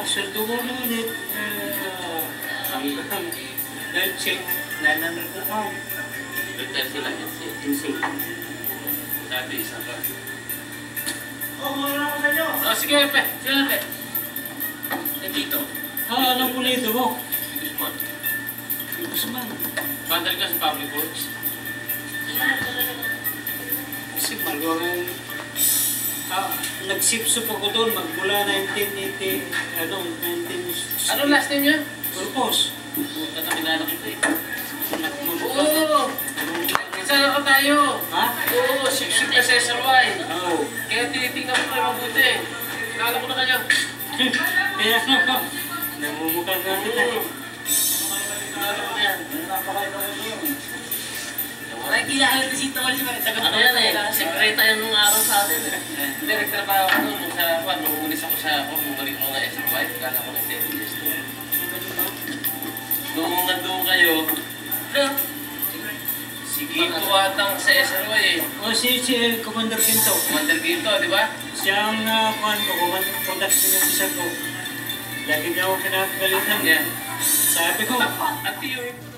sweldo ko noon eh. Hanggang check, 900 na ako. Retire sila yan siya. Insane. Dati isa pa. Wala ko sa inyo. Sige, Pe. Sige, Pe. Dito. Anong pulido mo? Guzman. Guzman. Bandal ka sa public works. Kasi magawang nag-sip-sup ako doon magmula 1980, 19... Ano last name niya? Purpose. Puta na kilala kita eh. Oo! Nagsala ka tayo. Ha? Oo, siksik na SSRY. Oo. Kaya tinitingnan ko kayo mabuti. Kilala ko na kayo. Kaya nga, namumukha na kita eh. Kilala ko na yan. Ay, kinakala ito si Tol sa mga Ano yan eh, sekreta yan nung araw sa atin eh. Hindi, nagtrabaho ko nung sa Juan, nung umalis ako sa bumalik ako ng SRY, kala ko ng 10 years to. Nung nandun kayo, si Ginto atang sa SRY eh. O si Commander Quinto. Commander Ginto, di ba? Siya ang production officer ko. Lagi niya ako pinakagalitan. Yeah. Sabi ko, At yung